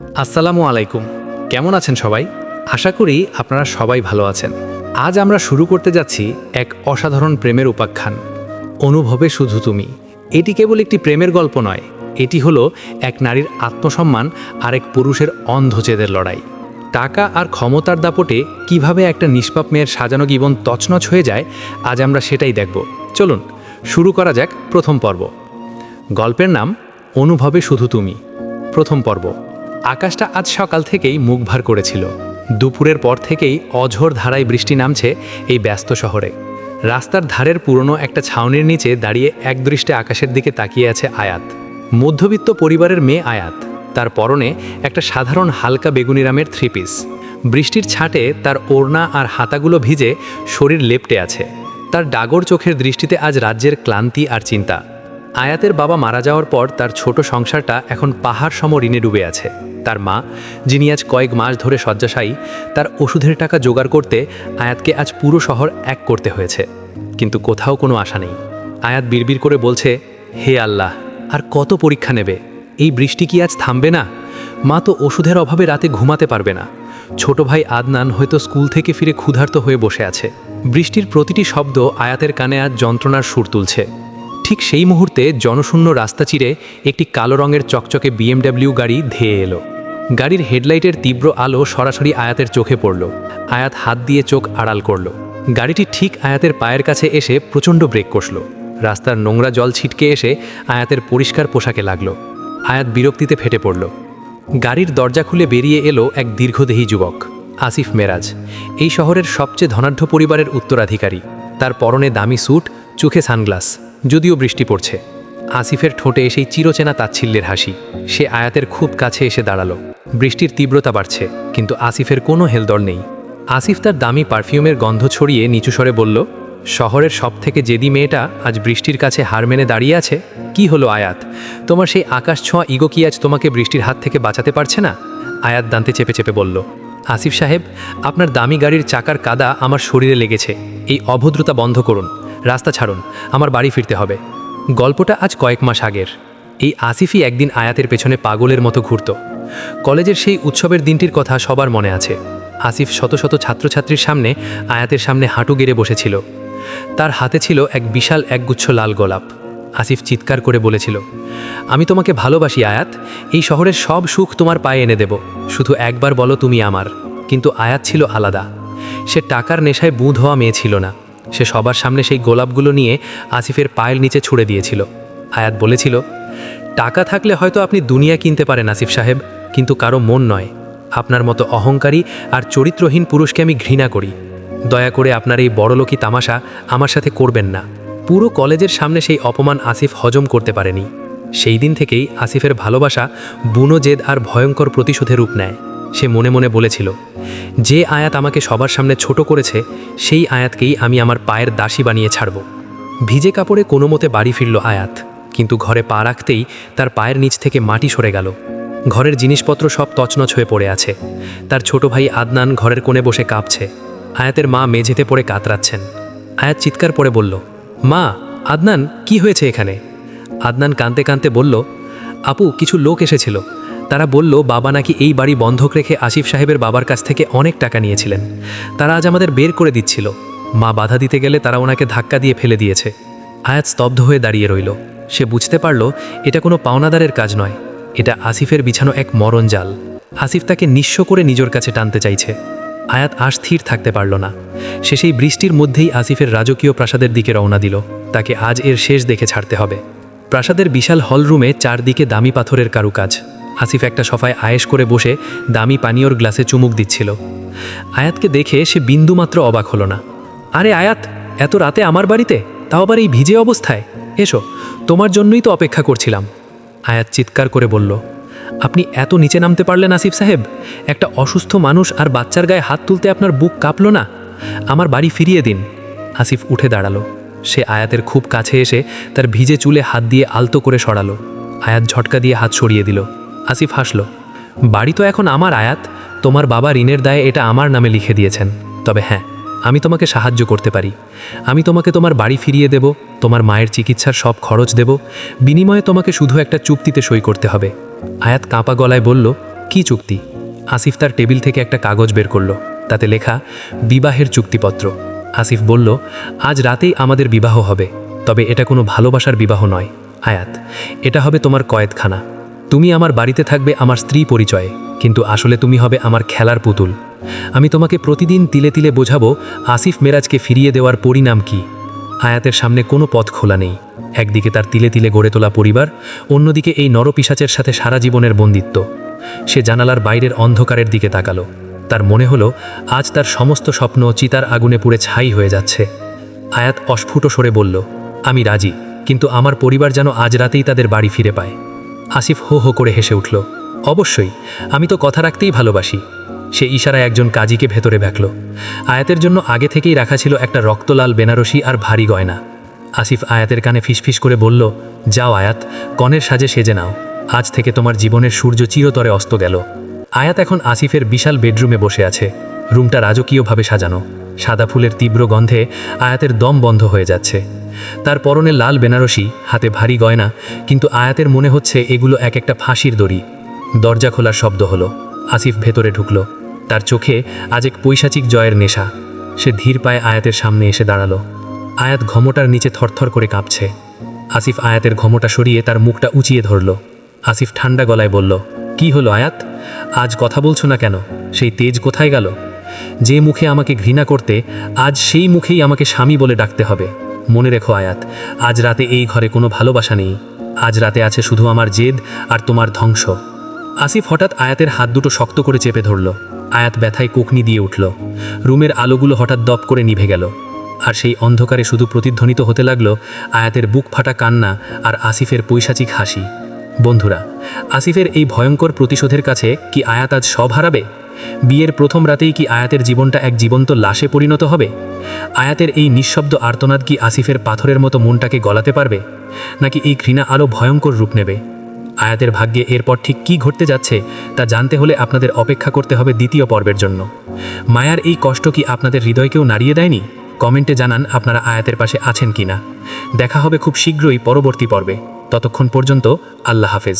আসসালামু আলাইকুম। কেমন আছেন সবাই? আশা করি আপনারা সবাই ভালো আছেন। আজ আমরা শুরু করতে যাচ্ছি এক অসাধারণ প্রেমের উপাখ্যান, অনুভবে শুধু তুমি। এটি কেবল একটি প্রেমের গল্প নয়, এটি হলো এক নারীর আত্মসম্মান আর এক পুরুষের অন্ধজেদের লড়াই। টাকা আর ক্ষমতার দাপটে কিভাবে একটা নিষ্পাপ মেয়ের সাজানো জীবন তছনছ হয়ে যায়, আজ আমরা সেটাই দেখব। চলুন শুরু করা যাক প্রথম পর্ব। গল্পের নাম অনুভবে শুধু তুমি। প্রথম পর্ব। আকাশটা আজ সকাল থেকেই মুখ ভার করেছিল। দুপুরের পর থেকেই অঝোর ধারায় বৃষ্টি নামছে এই ব্যস্ত শহরে। রাস্তার ধারের পুরনো একটা ছাউনির নিচে দাঁড়িয়ে একদৃষ্টে আকাশের দিকে তাকিয়ে আছে আয়াত। মধ্যবিত্ত পরিবারের মেয়ে আয়াত। তার পরনে একটা সাধারণ হালকা বেগুনি রঙের থ্রি পিস। বৃষ্টির ছাঁটে তার ওড়না আর হাতাগুলো ভিজে শরীর লেপ্টে আছে। তার ডাগর চোখের দৃষ্টিতে আজ রাজ্যের ক্লান্তি আর চিন্তা। আয়াতের বাবা মারা যাওয়ার পর তার ছোট সংসারটা এখন পাহাড় সম ঋণে ডুবে আছে। তার মা, যিনি আজ কয়েক মাস ধরে শয্যাশায়ী, তার ওষুধের টাকা জোগাড় করতে আয়াতকে আজ পুরো শহর এক করতে হয়েছে। কিন্তু কোথাও কোনো আশা নেই। আয়াত বিড়বিড় করে বলছে, হে আল্লাহ, আর কত পরীক্ষা নেবে? এই বৃষ্টি কি আজ থামবে না? মা তো ওষুধের অভাবে রাতে ঘুমাতে পারবে না। ছোট ভাই আদনান হয়তো স্কুল থেকে ফিরে ক্ষুধার্ত হয়ে বসে আছে। বৃষ্টির প্রতিটি শব্দ আয়াতের কানে আজ যন্ত্রণার সুর তুলছে। ঠিক সেই মুহূর্তে জনশূন্য রাস্তা চিরে একটি কালো রঙের চকচকে বিএমডাব্লিউ গাড়ি ধেয়ে এলো। গাড়ির হেডলাইটের তীব্র আলো সরাসরি আয়াতের চোখে পড়ল। আয়াত হাত দিয়ে চোখ আড়াল করল। গাড়িটি ঠিক আয়াতের পায়ের কাছে এসে প্রচণ্ড ব্রেক কষল। রাস্তার নোংরা জল ছিটকে এসে আয়াতের পরিষ্কার পোশাকে লাগলো। আয়াত বিরক্তিতে ফেটে পড়ল। গাড়ির দরজা খুলে বেরিয়ে এলো এক দীর্ঘদেহী যুবক, আসিফ মেরাজ। এই শহরের সবচেয়ে ধনাঢ্য পরিবারের উত্তরাধিকারী। তার পরনে দামি স্যুট, চোখে সানগ্লাস। যদিও বৃষ্টি পড়ছে, আসিফের ঠোঁটে সেই চিরচেনা তাচ্ছিল্যের হাসি। সে আয়াতের খুব কাছে এসে দাঁড়ালো। বৃষ্টির তীব্রতা বাড়ছে, কিন্তু আসিফের কোনো হেলদোল নেই। আসিফ তার দামি পারফিউমের গন্ধ ছড়িয়ে নিচু স্বরে বলল, শহরের সবথেকে জেদি মেয়েটা আজ বৃষ্টির কাছে হার মেনে দাঁড়িয়ে আছে। কি হলো আয়াত, তোমার সেই আকাশ ছোঁয়া ইগো কি আজ তোমাকে বৃষ্টির হাত থেকে বাঁচাতে পারছে না? আয়াত দান্তে চেপে চেপে বলল, আসিফ সাহেব, আপনার দামি গাড়ির চাকার কাদা আমার শরীরে লেগেছে। এই অভদ্রতা বন্ধ করুন, রাস্তা ছাড়ুন, আমার বাড়ি ফিরতে হবে। গল্পটা আজ কয়েক মাস আগের। এই আসিফই একদিন আয়াতের পেছনে পাগলের মতো ঘুরত। কলেজের সেই উৎসবের দিনটির কথা সবার মনে আছে। আসিফ শত শত ছাত্রছাত্রীর সামনে আয়াতের সামনে হাঁটু গেড়ে বসেছিল। তার হাতে ছিল এক বিশাল একগুচ্ছ লাল গোলাপ। আসিফ চিৎকার করে বলেছিল, আমি তোমাকে ভালোবাসি আয়াত, এই শহরের সব সুখ তোমার পায়ে এনে দেব, শুধু একবার বলো তুমি আমার। কিন্তু আয়াত ছিল আলাদা। সে টাকার নেশায় বুঁদ হওয়া মেয়ে ছিল না। সে সবার সামনে সেই গোলাপগুলো নিয়ে আসিফের পায়ের নিচে ছুঁড়ে দিয়েছিল। আয়াত বলেছিল, টাকা থাকলে হয়তো আপনি দুনিয়া কিনতে পারেন আসিফ সাহেব, কিন্তু কারো মন নয়। আপনার মতো অহংকারী আর চরিত্রহীন পুরুষকে আমি ঘৃণা করি। দয়া করে আপনার এই বড়লোকি তামাশা আমার সাথে করবেন না। পুরো কলেজের সামনে সেই অপমান আসিফ হজম করতে পারেনি। সেই দিন থেকেই আসিফের ভালোবাসা বুনো জেদ আর ভয়ঙ্কর প্রতিশোধের রূপ নেয়। সে মনে মনে বলেছিল, যে আয়াত আমাকে সবার সামনে ছোট করেছে, সেই আয়াতকেই আমি আমার পায়ের দাসী বানিয়ে ছাড়ব। ভিজে কাপড়ে কোনো মতে বাড়ি ফিরল আয়াত, কিন্তু ঘরে পা রাখতেই তার পায়ের নিচ থেকে মাটি সরে গেল। ঘরের জিনিসপত্র সব তছনছ হয়ে পড়ে আছে। তার ছোট ভাই আদনান ঘরের কোণে বসে কাঁপছে। আয়াতের মা মেঝেতে পড়ে কাতরাচ্ছেন। আয়াত চিৎকার করে বলল, মা, আদনান, কি হয়েছে এখানে? আদনান কাঁদতে কাঁদতে বলল, আপু, কিছু লোক এসেছিল। তারা বলল বাবা নাকি এই বাড়ি বন্ধক রেখে আসিফ সাহেবের বাবার কাছ থেকে অনেক টাকা নিয়েছিলেন। তারা আজ আমাদের বের করে দিচ্ছিল। মা বাধা দিতে গেলে তারা ওনাকে ধাক্কা দিয়ে ফেলে দিয়েছে। আয়াত স্তব্ধ হয়ে দাঁড়িয়ে রইল। সে বুঝতে পারল এটা কোনো পাওনাদারের কাজ নয়, এটা আসিফের বিছানো এক মরণ জাল। আসিফ তাকে নিঃস্ব করে নিজের কাছে টানতে চাইছে। আয়াত আর স্থির থাকতে পারল না। সে সেই বৃষ্টির মধ্যেই আসিফের রাজকীয় প্রাসাদের দিকে রওনা দিল। তাকে আজ এর শেষ দেখে ছাড়তে হবে। প্রাসাদের বিশাল হলরুমে চারদিকে দামি পাথরের কারুকাজ। আসিফ একটা সফায় আয়েশ করে বসে দামি পানীয়র গ্লাসে চুমুক দিচ্ছিল। আয়াতকে দেখে সে বিন্দুমাত্র অবাক হলো না। আরে আয়াত, এত রাতে আমার বাড়িতে, তাও আবার এই ভিজে অবস্থায়? এসো, তোমার জন্যই তো অপেক্ষা করছিলাম। আয়াত চিৎকার করে বলল, আপনি এত নিচে নামতে পারলেন আসিফ সাহেব? একটা অসুস্থ মানুষ আর বাচ্চার গায়ে হাত তুলতে আপনার বুক কাঁপল না? আমার বাড়ি ফিরিয়ে দিন। আসিফ উঠে দাঁড়ালো। সে আয়াতের খুব কাছে এসে তার ভিজে চুলে হাত দিয়ে আলতো করে সরালো। আয়াত ঝটকা দিয়ে হাত সরিয়ে দিল। আসিফ হাসল, বাড়ি তো এখন আমার আয়াত, তোমার বাবা ঋণের দায়ে এটা আমার নামে লিখে দিয়েছেন। তবে হ্যাঁ, আমি তোমাকে সাহায্য করতে পারি। আমি তোমাকে তোমার বাড়ি ফিরিয়ে দেব, তোমার মায়ের চিকিৎসার সব খরচ দেব। বিনিময়ে তোমাকে শুধু একটা চুক্তিতে সই করতে হবে। আয়াত কাঁপা গলায় বলল, কি চুক্তি? আসিফ তার টেবিল থেকে একটা কাগজ বের করলো, তাতে লেখা বিবাহের চুক্তিপত্র। আসিফ বলল, আজ রাতেই আমাদের বিবাহ হবে, তবে এটা কোনো ভালোবাসার বিবাহ নয় আয়াত, এটা হবে তোমার কয়েদখানা। তুমি আমার বাড়িতে থাকবে আমার স্ত্রী পরিচয়ে, কিন্তু আসলে তুমি হবে আমার খেলার পুতুল। আমি তোমাকে প্রতিদিন তিলে তিলে বোঝাবো আসিফ মেরাজকে ফিরিয়ে দেওয়ার পরিণাম কি। আয়াতের সামনে কোনো পথ খোলা নেই। একদিকে তার তিলে তিলে গড়ে তোলা পরিবার, অন্যদিকে এই নরপিশাচের সাথে সারা জীবনের বন্দিত্ব। সে জানালার বাইরের অন্ধকারের দিকে তাকালো। তার মনে হলো আজ তার সমস্ত স্বপ্ন চিতার আগুনে পুড়ে ছাই হয়ে যাচ্ছে। আয়াত অস্ফুট স্বরে বলল, আমি রাজি, কিন্তু আমার পরিবার যেন আজ রাতেই তাদের বাড়ি ফিরে পায়। আসিফ হো হো করে হেসে উঠল, অবশ্যই, আমি তো কথা রাখতেই ভালোবাসি। সে ইশারায় একজন কাজীকে ভেতরে ভেকল। আয়াতের জন্য আগে থেকেই রাখা ছিল একটা রক্তলাল বেনারসি আর ভারী গয়না। আসিফ আয়াতের কানে ফিসফিস করে বলল, যাও আয়াত, কনের সাজে সেজে নাও, আজ থেকে তোমার জীবনের সূর্য চিরতরে অস্ত গেল। আয়াত এখন আসিফের বিশাল বেডরুমে বসে আছে। রুমটা রাজকীয়ভাবে সাজানো। সাদা ফুলের তীব্র গন্ধে আয়াতের দম বন্ধ হয়ে যাচ্ছে। তার পরনে লাল বেনারসি, হাতে ভারী গয়না, কিন্তু আয়াতের মনে হচ্ছে এগুলো এক একটা ফাঁসির দড়ি। দরজা খোলার শব্দ হলো। আসিফ ভেতরে ঢুকল। তার চোখে আজ এক পৈশাচিক জয়ের নেশা। সে ধীর পায়ে আয়াতের সামনে এসে দাঁড়ালো। আয়াত ঘমোটার নিচে থরথর করে কাঁপছে। আসিফ আয়াতের ঘমোটা সরিয়ে তার মুখটা উঁচিয়ে ধরল। আসিফ ঠান্ডা গলায় বলল, কি হলো আয়াত, আজ কথা বলছো না কেন? সেই তেজ কোথায় গেল? যে মুখে আমাকে ঘৃণা করতে, আজ সেই মুখেই আমাকে স্বামী বলে ডাকতে হবে। মনে রেখো আয়াত, আজ রাতে এই ঘরে কোনো ভালোবাসা নেই। আজ রাতে আছে শুধু আমার জেদ আর তোমার ধ্বংস। আসিফ হঠাৎ আয়াতের হাত দুটো শক্ত করে চেপে ধরল। আয়াত ব্যথায় কোকনি দিয়ে উঠল। রুমের আলোগুলো হঠাৎ দপ করে নিভে গেল, আর সেই অন্ধকারে শুধু প্রতিধ্বনিত হতে লাগলো আয়াতের বুক ফাটা কান্না আর আসিফের পৈশাচিক হাসি। বন্ধুরা, আসিফের এই ভয়ঙ্কর প্রতিশোধের কাছে কি আয়াত আজ সব হারাবে? বিয়ের প্রথম রাতেই কি আয়াতের জীবনটা এক জীবন্ত লাশে পরিণত হবে? আয়াতের এই নিঃশব্দ আর্তনাদ কি আসিফের পাথরের মতো মনটাকে গলাতে পারবে, নাকি এই ঘৃণা আরও ভয়ঙ্কর রূপ নেবে? আয়াতের ভাগ্যে এরপর ঠিক কী ঘটতে যাচ্ছে তা জানতে হলে আপনাদের অপেক্ষা করতে হবে দ্বিতীয় পর্বের জন্য। মায়ার এই কষ্ট কি আপনাদের হৃদয়কেও নাড়িয়ে দেয়নি? কমেন্টে জানান আপনারা আয়াতের পাশে আছেন কিনা। দেখা হবে খুব শীঘ্রই পরবর্তী পর্বে। ততক্ষণ পর্যন্ত আল্লাহ হাফেজ।